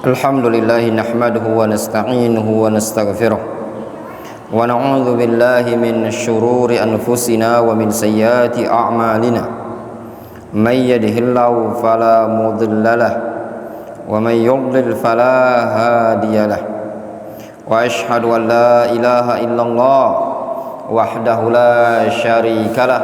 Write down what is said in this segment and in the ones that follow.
Alhamdulillah nahmaduhu wa nasta'inuhu wa nastaghfiruh wa na'udzu billahi min syururi anfusina wa min sayyiati a'malina may yahdihillahu fala mudhillalah wa may yudlil fala hadiyalah wa asyhadu an la ilaha illallah wahdahu la syarikalah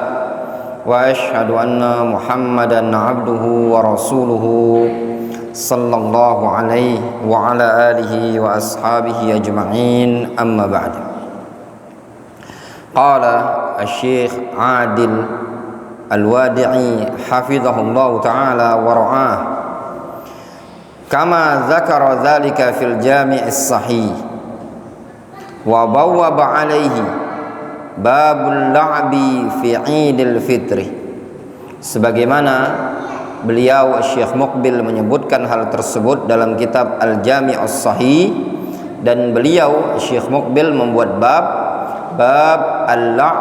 wa asyhadu anna Muhammadan 'abduhu wa rasuluhu sallallahu alaihi wa ala alihi wa ashabihi ajma'in, amma ba'd. Qala asy-syekh Adil Al-Wadi'i hafizahullahu ta'ala wa ra'ah, kama dzakara dzalika fil Jami' as-Sahih wa bawwaba alaihi babul la'bi fi 'Idil Fitri, sebagaimana beliau Syekh Muqbil menyebutkan hal tersebut dalam kitab Al-Jami' as-Sahih, dan beliau Syekh Muqbil membuat bab al-la'b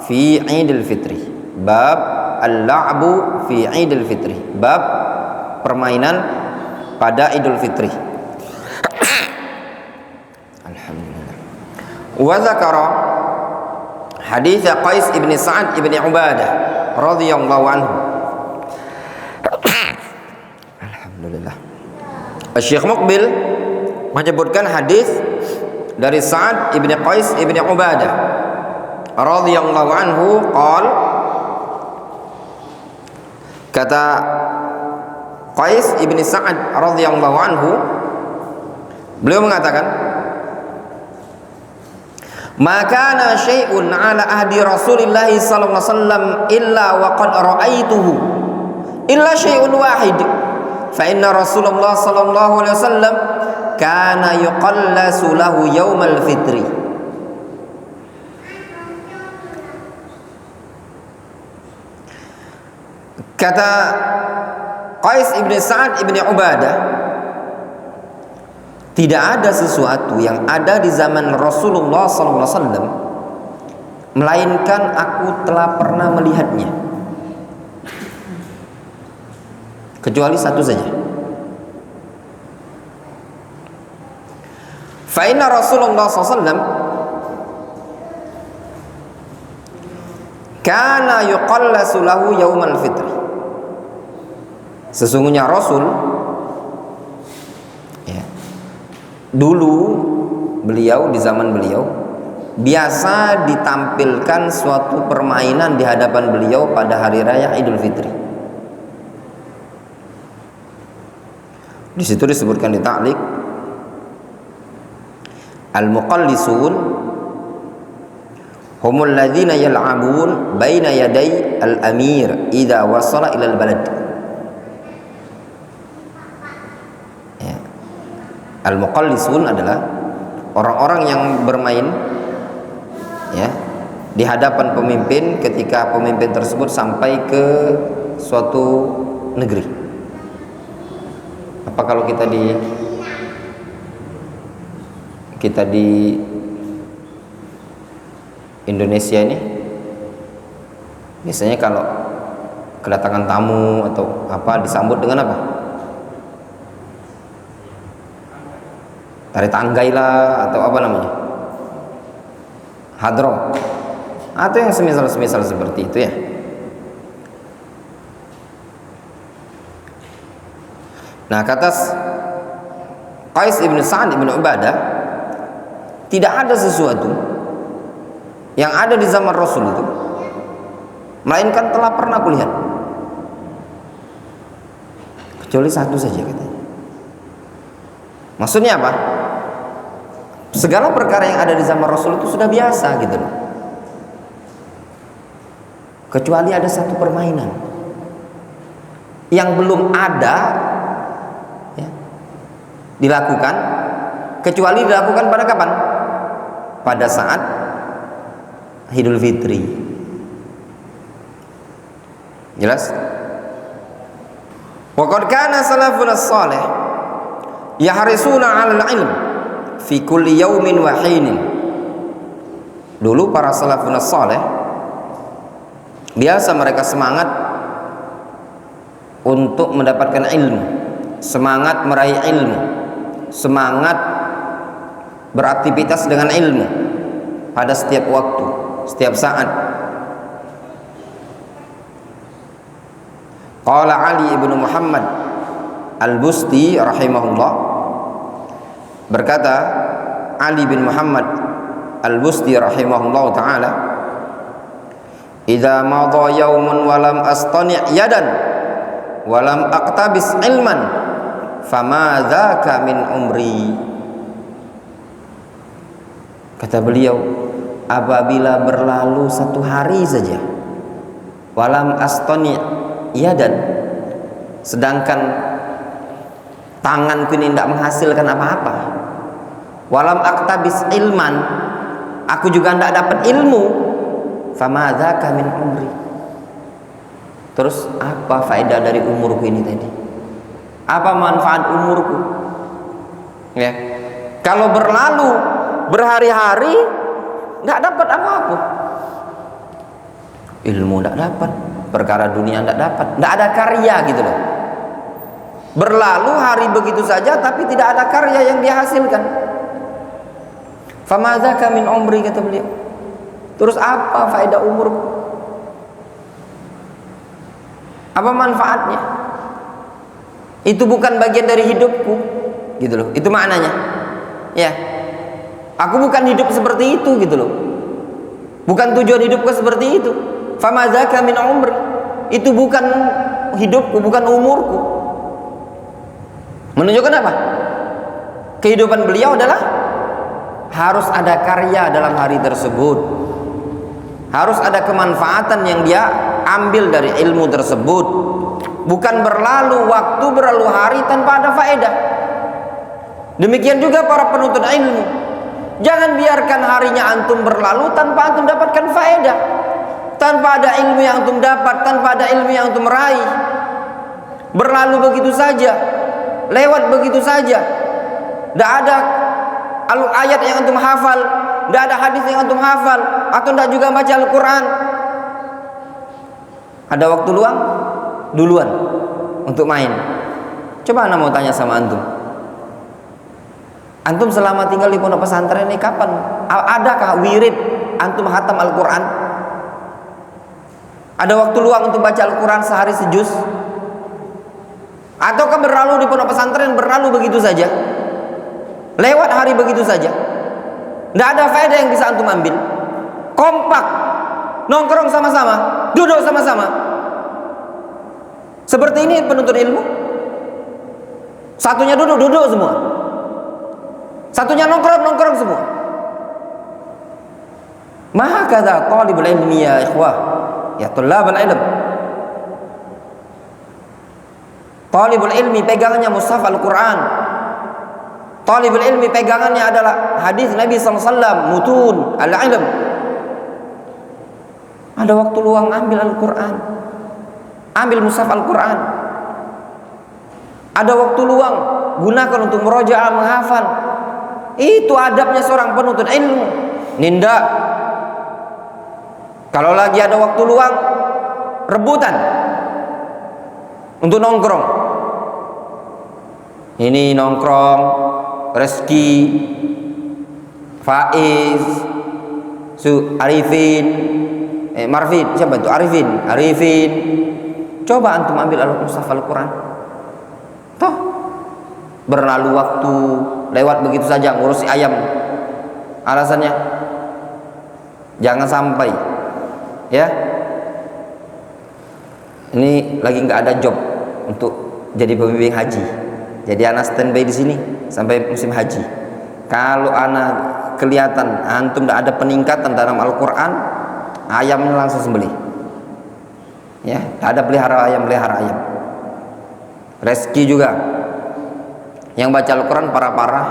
fi 'Idil Fitri, bab al-la'bu fi 'Idil Fitri, bab permainan pada Idul Fitri. Alhamdulillah. Wa dzakara hadits Qais ibn Sa'ad ibn Ubadah radhiyallahu anhu. Alhamdulillah. Syekh Muqbil menyebutkan hadis dari Sa'ad ibn Qais ibn Ubadah radhiyallahu anhu, kata Qais ibn Sa'ad radhiyallahu anhu, beliau mengatakan, "Maka syai'un ala ahdi Rasulillah sallallahu alaihi wasallam illa wa qad ra'aituhu illa syai'un wahid. Fa inna Rasulullah sallallahu alaihi wasallam kana yuqallasu lahu yaumal fitri." Kata Qais ibn Sa'ad ibn Ubadah, tidak ada sesuatu yang ada di zaman Rasulullah sallallahu alaihi wasallam melainkan aku telah pernah melihatnya, kecuali satu saja. Fa inna Rasulullah SAW kana yuqallasu lahu yaumal fitri, sesungguhnya Rasul dulu, beliau di zaman beliau biasa ditampilkan suatu permainan di hadapan beliau pada hari raya Idul Fitri. Di situ disebutkan di ta'liq, al-muqallisun humul ladzina yal'abun baina yaday al-amir idza wasala ila al-balad. Ya. Al-muqallisun adalah orang-orang yang bermain ya di hadapan pemimpin ketika pemimpin tersebut sampai ke suatu negeri. Apa kalau kita di Indonesia ini biasanya kalau kedatangan tamu atau apa disambut dengan apa? Tari tanggai lah, atau apa namanya? Hadroh, atau yang semisal seperti itu ya. Nah, kata Qais ibn Sa'ad ibn Ubadah, tidak ada sesuatu yang ada di zaman Rasul itu melainkan telah pernah kulihat, kecuali satu saja katanya. Maksudnya apa? Segala perkara yang ada di zaman Rasul itu sudah biasa gitu loh, kecuali ada satu permainan yang belum ada ya, dilakukan, kecuali dilakukan pada kapan? Pada saat Idul Fitri. Jelas? Wa qad kana salafun as-salih yahrisuna 'alal ilm fi kulli yaumin wa hinin. Dulu para salafun as-salih biasa mereka semangat untuk mendapatkan ilmu semangat meraih ilmu, semangat beraktivitas dengan ilmu pada setiap waktu, setiap saat. Qala Ali ibn Muhammad Al-Busti rahimahullah, berkata Ali bin Muhammad Al-Busti rahimahullah ta'ala, idza madha yaumun wa lam astani' yadan wa lam aqtabis ilman fama dzaka min umri. Kata beliau, apabila berlalu satu hari saja, walam astani' yadan, sedangkan tanganku ini tidak menghasilkan apa-apa, walam aktabis ilman, aku juga tidak dapat ilmu, fama dzaka min umri. Terus apa faedah dari umurku ini tadi? Apa manfaat umurku? Ya, kalau berlalu berhari-hari nggak dapat apa-apa, ilmu nggak dapat, perkara dunia nggak dapat, nggak ada karya gitu loh. Berlalu hari begitu saja tapi tidak ada karya yang dihasilkan. Fama dzaka min umri, kata beliau. Terus apa faedah umurku? Apa manfaatnya? Itu bukan bagian dari hidupku, gitu loh. Itu maknanya. Ya. Aku bukan hidup seperti itu, gitu loh. Bukan tujuan hidupku seperti itu. Fama dzaka min umri. Itu bukan hidupku, bukan umurku. Menunjukkan apa? Kehidupan beliau adalah harus ada karya dalam hari tersebut, harus ada kemanfaatan yang dia ambil dari ilmu tersebut. Bukan berlalu waktu, berlalu hari tanpa ada faedah. Demikian juga para penuntut ilmu. Jangan biarkan harinya antum berlalu tanpa antum dapatkan faedah, tanpa ada ilmu yang antum dapat, tanpa ada ilmu yang antum raih. Berlalu begitu saja, lewat begitu saja. Tidak ada ayat yang antum hafal, tidak ada hadis yang antum hafal, atau tidak juga baca Al-Quran. Ada waktu luang, duluan untuk main. Coba ana mau tanya sama antum, antum selama tinggal di pondok pesantren ini kapan? Adakah wirid antum hatam Al-Quran? Ada waktu luang untuk baca Al-Quran sehari sejuz? Ataukah berlalu di pondok pesantren, berlalu begitu saja, lewat hari begitu saja, tidak ada faedah yang bisa antum ambil? Kompak, nongkrong sama-sama, duduk sama-sama. Seperti ini penuntut ilmu. Satunya duduk semua, satunya nongkrong semua. Maha kata talibul ilmi ya ikhwah, ya tullabul ilm. Talibul ilmi pegangannya mushaf Al-Quran. Talibul ilmi pegangannya adalah hadis Nabi SAW, mutun al-ilm. Ada waktu luang, ambil Al-Quran, ambil mushaf Al-Quran. Ada waktu luang, gunakan untuk murojaah, menghafal. Itu adabnya seorang penuntut ilmu. Nindak. Kalau lagi ada waktu luang, rebutan untuk nongkrong. Ini nongkrong Reski, Faiz, Arifin, Marvin, siapa itu? Arifin. Coba antum ambil al-mushaf Al-Quran. Toh berlalu waktu, lewat begitu saja, ngurusi ayam. Alasannya jangan sampai, ya, ini lagi nggak ada job untuk jadi pembimbing haji. Jadi anak standby di sini sampai musim haji. Kalau anak kelihatan antum tidak ada peningkatan dalam Al-Quran, ayamnya langsung sembelih. Ya, ada pelihara ayam. Reski juga. Yang baca Al-Quran parah-parah.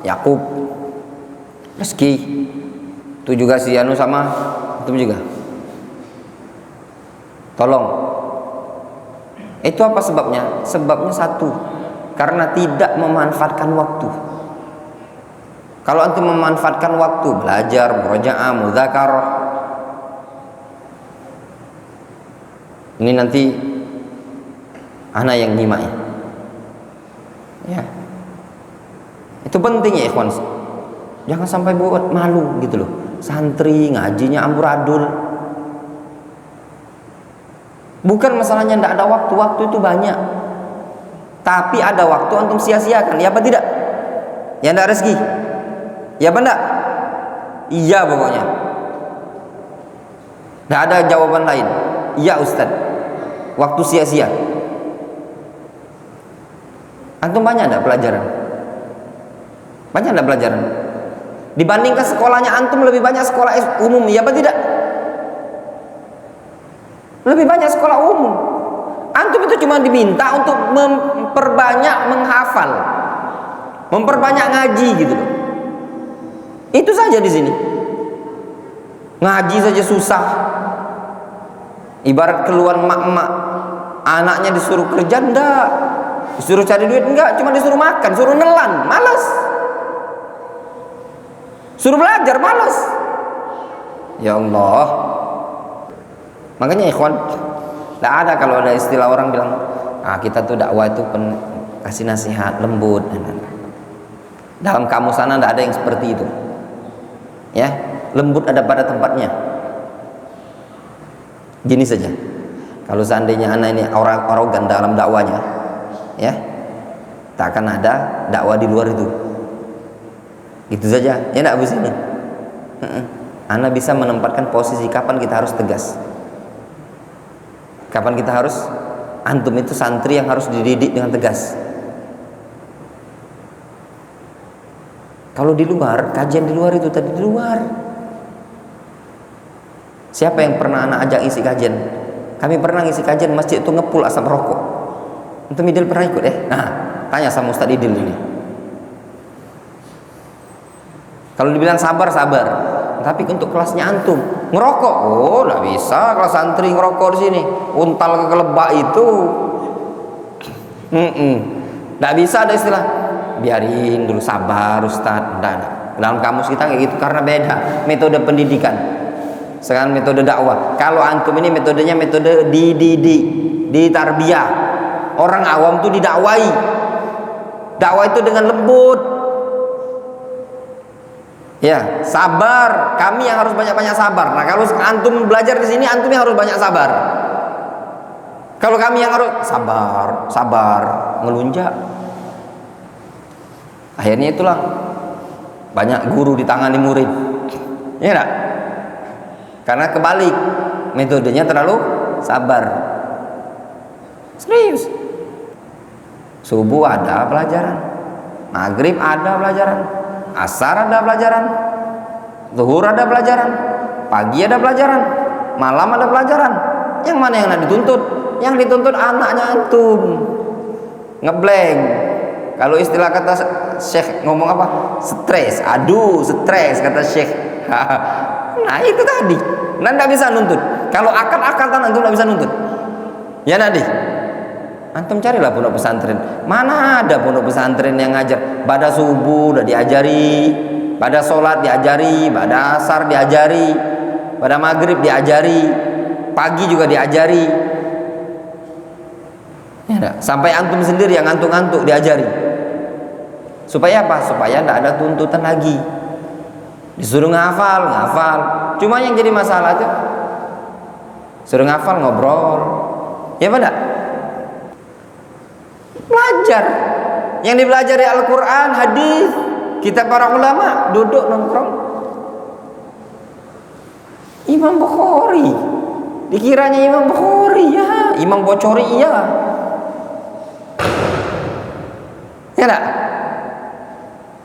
Yakub, Reski. Itu juga si Anu sama itu juga. Tolong. Itu apa sebabnya? Sebabnya satu, karena tidak memanfaatkan waktu. Kalau antum memanfaatkan waktu, belajar, murojaah, mudzakarah, ini nanti anak yang nyimak ya. Ya, itu penting ya ikhwan. Jangan sampai buat malu gitu loh. Santri ngajinya amburadul. Bukan masalahnya tidak ada waktu, waktu itu banyak. Tapi ada waktu antum sia-siakan, ya apa tidak? Ya tidak rezeki. Ya apa tidak? Iya pokoknya. Tidak ada jawaban lain. Iya Ustadz. Waktu sia-sia. Antum banyak tidak pelajaran? Banyak tidak pelajaran? Dibandingkan sekolahnya antum lebih banyak sekolah umum, ya apa tidak? Lebih banyak sekolah umum. Antum itu cuma diminta untuk memperbanyak menghafal, memperbanyak ngaji gitu loh. Itu saja di sini. Ngaji saja susah. Ibarat keluar mak-mak, anaknya disuruh kerja enggak, disuruh cari duit enggak, cuma disuruh makan, suruh nelan, malas. Suruh belajar malas. Ya Allah. Makanya ikhwan, tidak ada kalau ada istilah orang bilang, kita tuh dakwah itu kasih nasihat lembut. Dalam kamus sana tidak ada yang seperti itu. Ya, lembut ada pada tempatnya. Gini saja. Kalau seandainya anak ini orang arogan dalam dakwanya, ya, tak akan ada dakwah di luar itu. Itu saja. Ya tidak bisa nih. Anak bisa menempatkan posisi kapan kita harus tegas. Kapan kita harus, antum itu santri yang harus dididik dengan tegas. Kalau di luar, kajian di luar itu tadi di luar. Siapa yang pernah anak ajak isi kajian? Kami pernah ngisi kajian masjid itu ngepul asap rokok. Antum Idil pernah ikut Nah, tanya sama Ustaz Idil ini. Kalau dibilang sabar, sabar. Tapi untuk kelasnya antum ngerokok, oh nggak bisa kelas santri ngerokok di sini. Untal ke kelebak itu, nggak bisa ada istilah. Biarin dulu, sabar Ustaz. Nggak. Dalam kamus kita kayak gitu karena beda metode pendidikan. Sekarang metode dakwah. Kalau antum ini metodenya metode dididik, ditarbiyah. Orang awam tuh didakwai. Dakwah itu dengan lembut. Ya, sabar. Kami yang harus banyak-banyak sabar. Nah, kalau antum belajar di sini, antum yang harus banyak sabar. Kalau kami yang harus sabar, sabar, ngelunjak. Akhirnya itulah banyak guru ditangani murid. Ya enggak? Karena kebalik, metodenya terlalu sabar. Serius. Subuh ada pelajaran, maghrib ada pelajaran, asar ada pelajaran, zuhur ada pelajaran, pagi ada pelajaran, malam ada pelajaran. Yang mana yang nak dituntut? Yang dituntut anaknya antum. Ngeblank. Kalau istilah kata Syekh ngomong apa? Stres. Aduh, stres kata Syekh. Nah itu tadi. Nah nggak bisa nuntut. Kalau akal-akalkan antum nggak bisa nuntut. Ya Nadi. Antum carilah pondok pesantren. Mana ada pondok pesantren yang ngajar pada subuh udah diajari, pada sholat diajari, pada asar diajari, pada maghrib diajari, pagi juga diajari. Ya, enggak? Sampai antum sendiri yang ngantuk-ngantuk diajari. Supaya apa? Supaya tidak ada tuntutan lagi. Disuruh ngafal, ngafal. Cuma yang jadi masalah itu suruh ngafal ngobrol. Ya benar? Belajar. Yang dipelajari Al-Quran, hadis, kitab para ulama, duduk nongkrong. Imam Bukhari. Dikiranya Imam Bukhari, ya. Imam Bocori, iya. Ya enggak?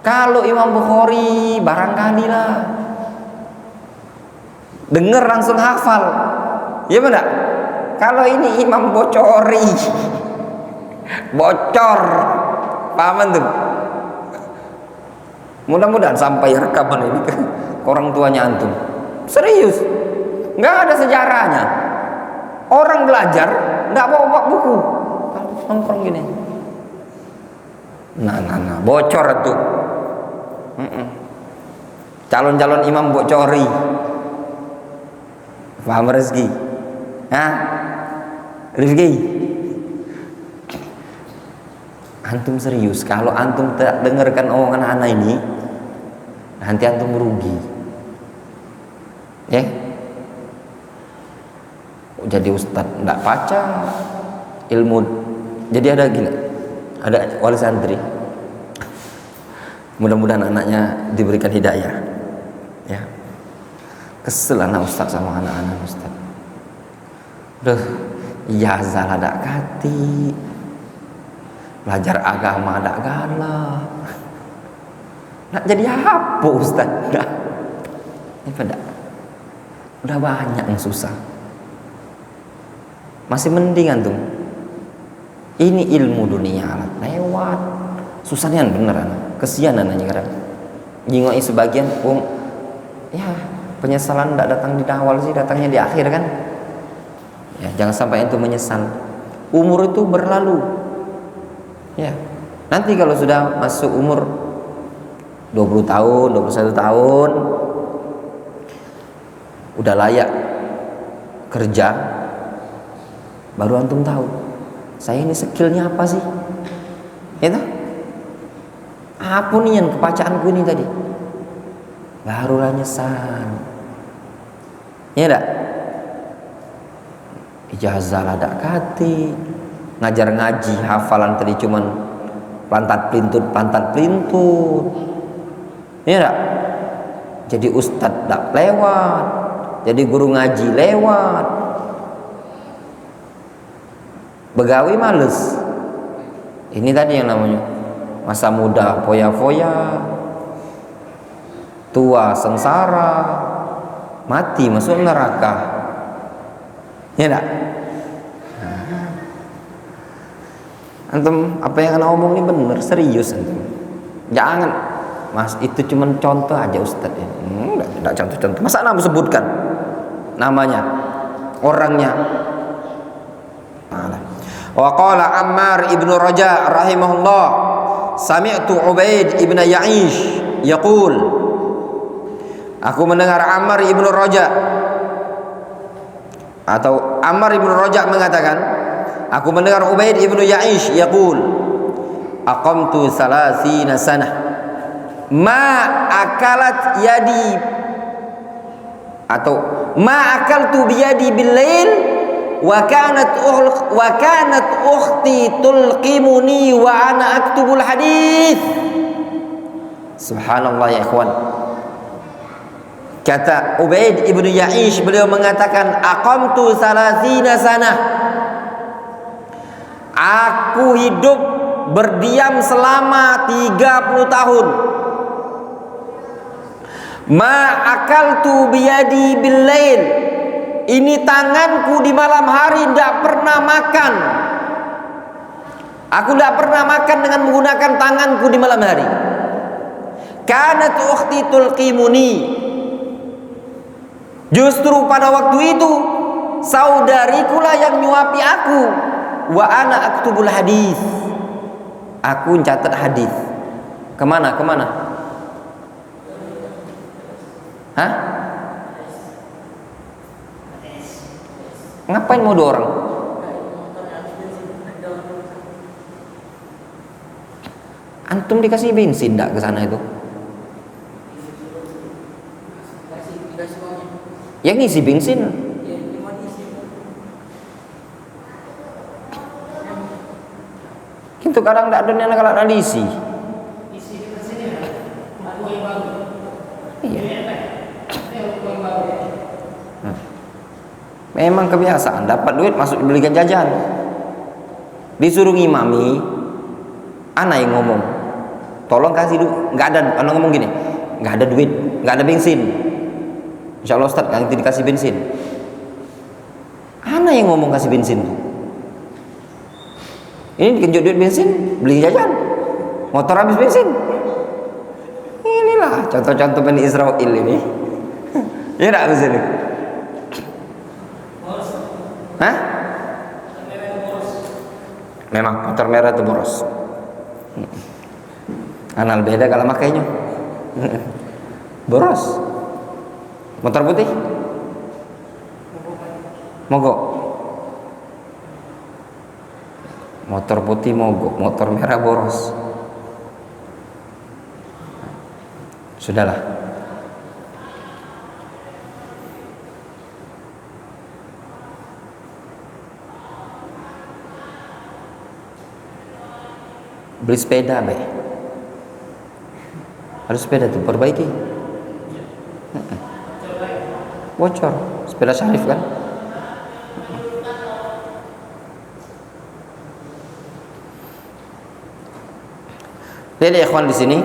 Kalau Imam Bukhari barangkali lah dengar langsung hafal. Ya benar? Kalau ini Imam Bocori, bocor, paham tuh? Mudah-mudahan sampai rekaman ini ke orang tuanya antum. Serius, nggak ada sejarahnya. Orang belajar nggak bawa buku, nongkrong gini. Nah, bocor tuh. Calon-calon imam bocori. Paham rezeki? Rifki. Antum serius, kalau antum tak dengarkan omongan anak ini, nanti antum merugi. Ya. Jadi ustadz enggak baca ilmu. Jadi ada gila. Ada wali santri. Mudah-mudahan anaknya diberikan hidayah. Ya. Kesel anak ustadz sama anak-anak ustadz. Duh, ijazah ada kati. Belajar agama ada galak. Nak jadi apa ustaz? Ini pada udah banyak yang susah. Masih mending antum. Ini ilmu dunia lewat. Susahnya beneran. Kesian anaknya kadang. Jingoi sebagian ya penyesalan tidak datang di awal sih, datangnya di akhir kan. Ya, jangan sampai itu menyesal. Umur itu berlalu. Ya, nanti kalau sudah masuk umur 20 tahun, 21 tahun, udah layak kerja, baru antum tahu, saya ini skillnya apa sih? Ya, apa nih yang kebacaanku ini tadi? Barulah nyesal. Ya enggak? Ijazah ada kati. Ngajar ngaji hafalan tadi cuman pantat pelintut. Iya enggak? Jadi ustadz tak lewat, jadi guru ngaji lewat, begawi males. Ini tadi yang namanya masa muda foya-foya, tua sengsara, mati masuk neraka. Iya enggak? Antum apa yang anak omong ini bener, serius antum. Jangan mas, itu cuma contoh aja ustaz ya. Enggak contoh-contoh. Masa nama sebutkan namanya, orangnya. Wa qala Ammar ibnu Raja rahimahullah, sami'tu Ubaid ibnu Ya'ish yaqul, aku mendengar Ammar ibnu Raja atau Ammar ibnu Raja mengatakan, aku mendengar Ubaid ibnu Ya'ish yaqul, aqamtu 30 sanah ma akalat yadi, atau ma akaltu biyadi bil lail wa kanat ukhti tulqimuni wa ana aktubul hadith. Subhanallah ya ikhwan. Kata Ubaid ibnu Ya'ish, beliau mengatakan, aqamtu 30 sanah, aku hidup berdiam selama 30 tahun. Ma akaltu biyadi bil lail, ini tanganku di malam hari tidak pernah makan. Aku tidak pernah makan dengan menggunakan tanganku di malam hari. Kanat ukhti tulqimuni, justru pada waktu itu saudarikulah yang nyuapi aku. Wa ana aktubul hadis, aku mencatat hadis. Kemana? Hah? Ngapain mau 2 orang? Antum dikasih bensin enggak ke sana itu? Yang ngisi bensin. Itu kadang enggak ada yang kalau tradisi. Memang kebiasaan dapat duit masuk belikan jajan, disuruh ngimami, anak yang ngomong, tolong kasih duit, nggak ada, anak ngomong gini, nggak ada duit, nggak ada bensin, insya Allah Ustaz nanti dikasih bensin, anak yang ngomong kasih bensin tuh, ini dikenjut duit bensin, beli jajan, motor habis bensin, inilah contoh-contoh Bani Israel ini, ya nggak bisa nih. Hah? Memang motor merah itu boros. Anal beda kalau makainya. Boros. Motor putih? Mogok. Motor putih mogok, motor merah boros. Sudahlah. Beli sepeda, Be. Harus sepeda tuh perbaiki. Bocor, sepeda Syarif kan? Jadi ikhwan di sini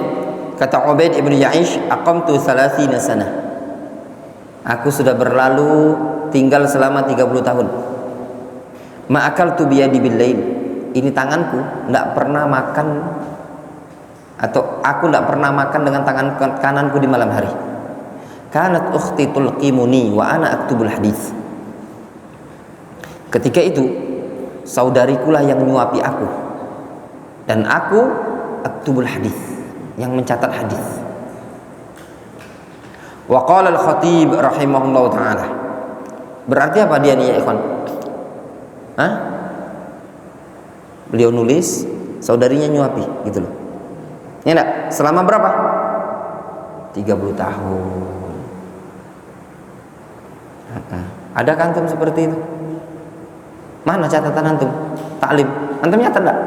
kata Ubaid ibnu Ya'ish, aqamtu 30 sana. Aku sudah berlalu tinggal selama 30 tahun. Ma akaltu biyadi bil lail. Ini tanganku tidak pernah makan, atau aku tidak pernah makan dengan tangan kananku di malam hari. Kanat ukhti tulqimuni wa ana aktubul hadis. Ketika itu saudarikulah yang menyuapi aku dan aku aktubul hadis, yang mencatat hadis. Wa qala al-khatib rahimahullahu taala. Berarti apa dia nih ya ikhwan? Hah? Beliau nulis, saudarinya nyuapi gitu loh. Ya enggak? Selama berapa? 30 tahun. Ada antum seperti itu? Mana catatan antum? Taklim. Antum nyatat enggak?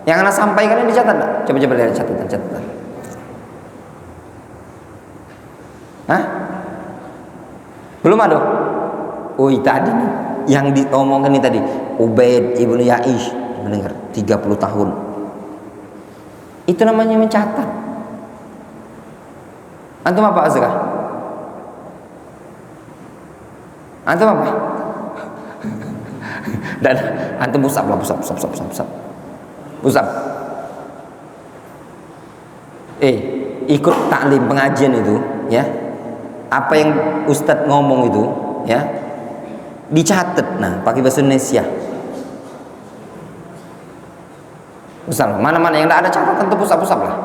Yang anak sampaikan ini dicatat enggak? Coba lihat catatan. Hah? Belum ada? Oh, tadi nih yang diomongkan ini tadi, Ubaid ibnu Ya'ish, mendengar 30 tahun. Itu namanya mencatat. Antum apa Azrah? Antum apa? Dan antum pusap. Ikut taklim pengajian itu, ya. Apa yang Ustadz ngomong itu, ya, dicatat. Nah, pakai bahasa Indonesia. Pusap. Mana-mana yang tidak ada catatan tuh pusap lah.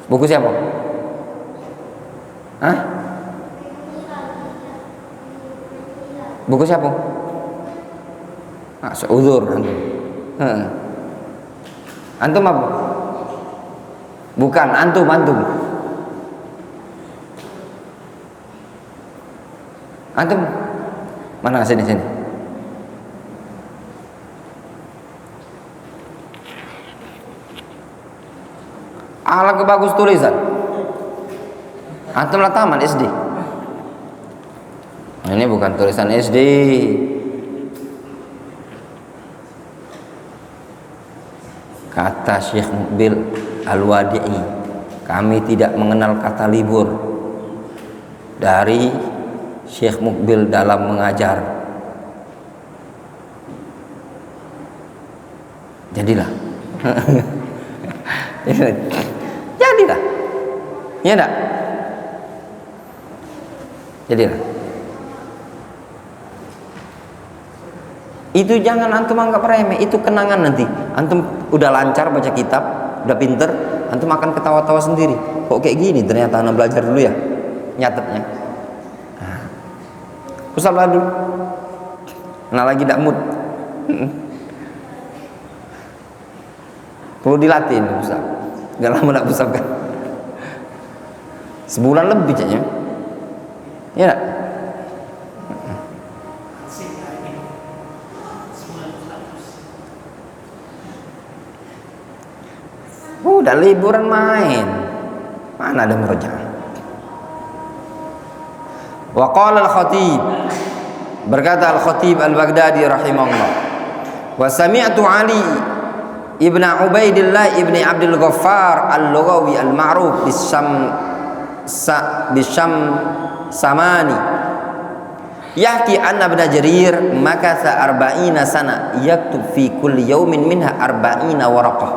Buku siapa? Hah? Buku siapa? Seuzur antum. Antum apa? Bukan, antum. Antum mana? Sini. Alat bagus tulisan. Antum lah taman SD. Ini bukan tulisan SD. Kata Syekh Mukbil Al-Wadi'i, kami tidak mengenal kata libur dari Syekh Mukbil dalam mengajar. Jadilah. Jadilah. Ya enggak? Jadilah. Itu jangan antum anggap remeh, itu kenangan nanti. Antum udah lancar baca kitab, udah pinter, antum akan ketawa-tawa sendiri. Kok kayak gini ternyata anak belajar dulu ya, nyatetnya. Nah, pusap lah dulu. Nah lagi tidak mood. Perlu dilatih ini pusap. Gak lama nak pusap kan. Sebulan lebih kayaknya. Ya enggak? Udah liburan main. Mana ada murojaah? Wa qala al-Khatib, berkata al-Khatib al-Baghdadi rahimahullah, wa sami'tu Ali ibn Ubaidillah ibn Abdul Ghaffar al-Lughawi al-ma'ruf bisham samani yahki anna ibn Jarir makatha 40 sana yaktub fi kulli yawmin minha 40 waraqah.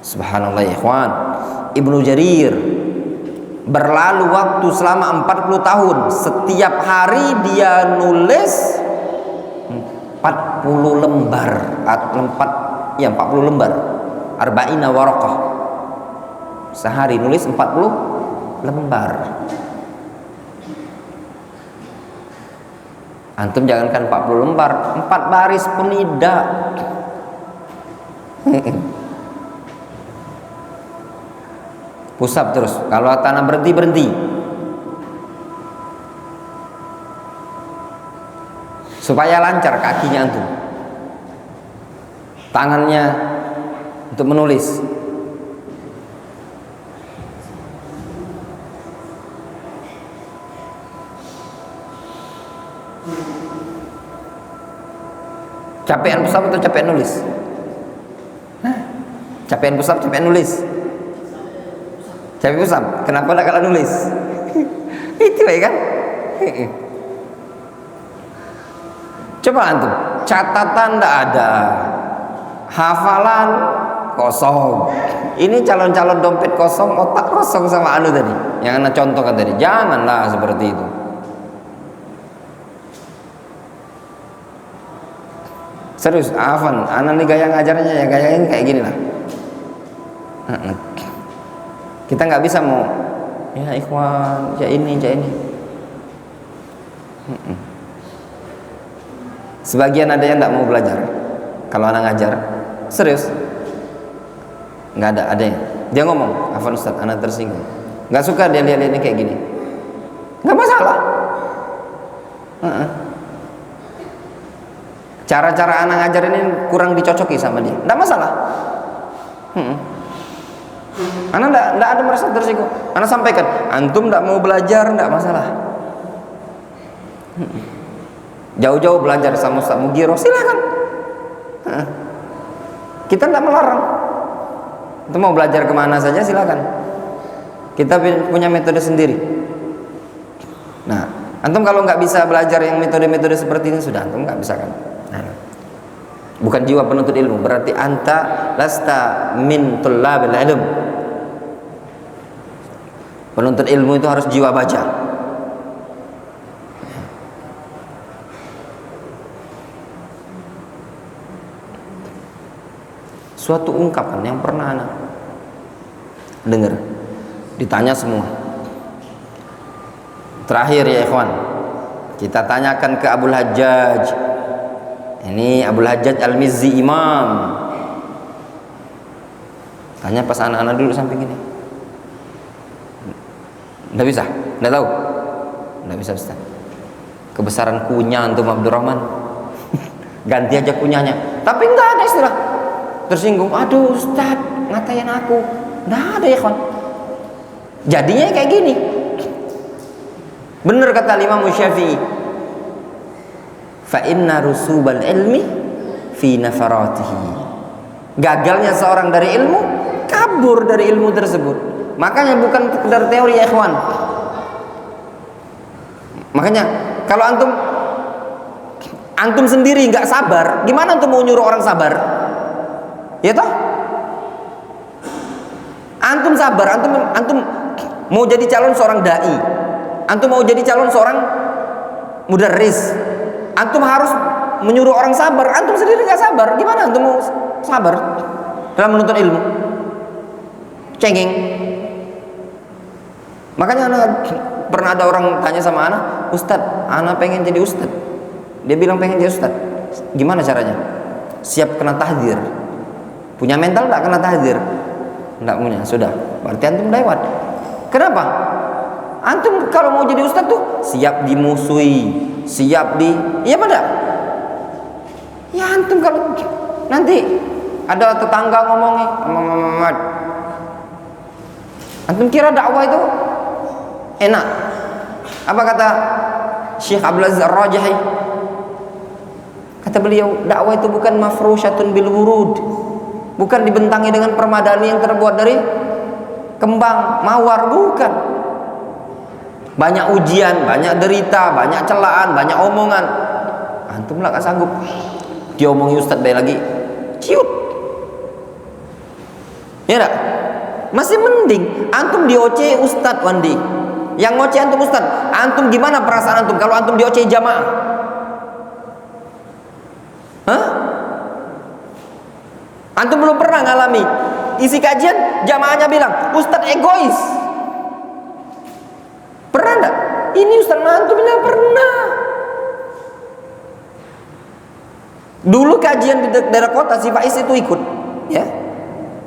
Subhanallah ya ikhwan, Ibnu Jarir berlalu waktu selama 40 tahun. Setiap hari dia nulis 40 lembar, 40 lembar, arba'ina waraqah. Sehari nulis 40 lembar. Antum jangankan 40 lembar, 4 baris pun tidak. Pusap terus. Kalau tanah berhenti. Supaya lancar kakinya antum, tangannya untuk menulis. Capean pusap atau capean nulis? Capean pusap, capean nulis. Capean pusap, kenapa tidak kalah nulis? Itu ya kan? Coba antum, catatan tidak ada, hafalan kosong. Ini calon-calon dompet kosong, otak kosong sama anu tadi. Yang anda contohkan tadi, janganlah seperti itu. Serius, Afan, anak nih gaya ngajarnya ya gaya ini kayak gini lah. Kita nggak bisa mau, ya ikhwan, ya ini. Sebagian ada yang nggak mau belajar. Kalau anak ngajar, serius, nggak ada yang. Dia ngomong, Afan Ustaz, anak tersinggung. Nggak suka dia lihat ini kayak gini. Nggak masalah. Cara-cara anak ngajar ini kurang dicocoki sama dia, nggak masalah. Anak nggak ada merasa tersinggung. Anak sampaikan, antum nggak mau belajar, nggak masalah. Jauh-jauh belajar sama Ustaz Mugiro, silakan. Kita nggak melarang. Itu mau belajar kemana saja silakan. Kita punya metode sendiri. Nah, antum kalau nggak bisa belajar yang metode-metode seperti ini, sudah antum nggak bisa kan. Bukan jiwa penuntut ilmu, berarti anta lasta min tullabil ilm. Penuntut ilmu itu harus jiwa baca. Suatu ungkapan yang pernah anak dengar, ditanya semua. Terakhir ya ikhwan, kita tanyakan ke Abul Hajjaj. Ini Abul Hajjaj Al-Mizzi Imam. Tanya pas anak-anak dulu samping ini. Nggak bisa, nggak tahu. Nggak bisa Ustaz. Kebesaran kunyah antum Abdurrahman. Ganti aja kunyahnya. Tapi nggak ada istilah tersinggung. Aduh Ustaz, ngatain aku. Nggak ada ya kawan. Jadinya kayak gini. Bener kata Imam Syafi'i. Fa inna rusubal ilmi fi nafaratihi. Gagalnya seorang dari ilmu, kabur dari ilmu tersebut. Makanya bukan sekedar teori ya ikhwan. Makanya kalau antum sendiri nggak sabar, gimana antum mau nyuruh orang sabar? Ya toh? Antum sabar, antum mau jadi calon seorang dai, antum mau jadi calon seorang mudarris, antum harus menyuruh orang sabar. Antum sendiri nggak sabar, gimana antum mau sabar dalam menuntut ilmu? Cengeng. Makanya pernah ada orang tanya sama anak, Ustadz, anak pengen jadi ustadz. Dia bilang pengen jadi ustadz. Gimana caranya? Siap kena tahdzir. Punya mental nggak kena tahdzir? Nggak punya. Sudah. Berarti antum lewat. Kenapa? Antum kalau mau jadi ustadz tuh siap dimusuhi, siap iya pada. Ya antum kalau nanti ada tetangga ngomongin, Muhammad, antum kira dakwah itu enak? Apa kata Syekh Abdul Aziz Ar-Rajahi? Kata beliau, dakwah itu bukan mafrusyatun bil wurud, bukan dibentangi dengan permadani yang terbuat dari kembang mawar, bukan. Banyak ujian, banyak derita, banyak celaan, banyak omongan. Antum lah gak sanggup. Dia omongin ustadz balik lagi, ciut. Ya enggak? Masih mending antum dioce ustadz Wandi. Yang ngoce antum ustadz. Antum gimana perasaan antum kalau antum dioce jamaah? Hah? Antum belum pernah ngalami isi kajian jamaahnya bilang ustadz egois. Pernah enggak? Ini ustadz antum tidak pernah. Dulu kajian di daerah kota si Faiz itu ikut, ya.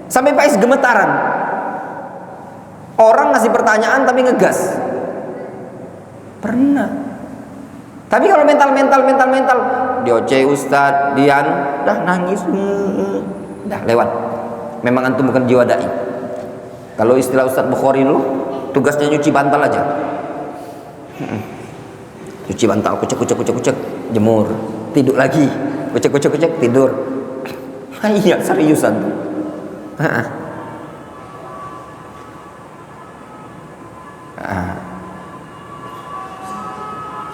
Sampai Faiz gemetaran. Orang ngasih pertanyaan tapi ngegas. Pernah. Tapi kalau mental dioceh Ustadz, Dian, dah nangis, dah lewat. Memang antum bukan jiwa dai. Kalau istilah Ustadz Bukhari dulu, tugasnya nyuci bantal aja. Cuci bantal, kucek, jemur, tidur lagi, kucek, tidur. Iya, seriusan.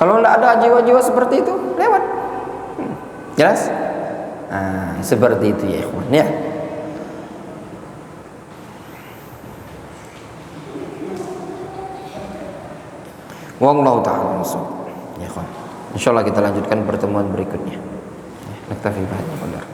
Kalau tidak ada jiwa-jiwa seperti itu, lewat. Jelas? Seperti itu ya ikhwan, ya. Wallahu ta'ala ya ikhwan. Insyaallah kita lanjutkan pertemuan berikutnya. Naktafi bihadzal qadar.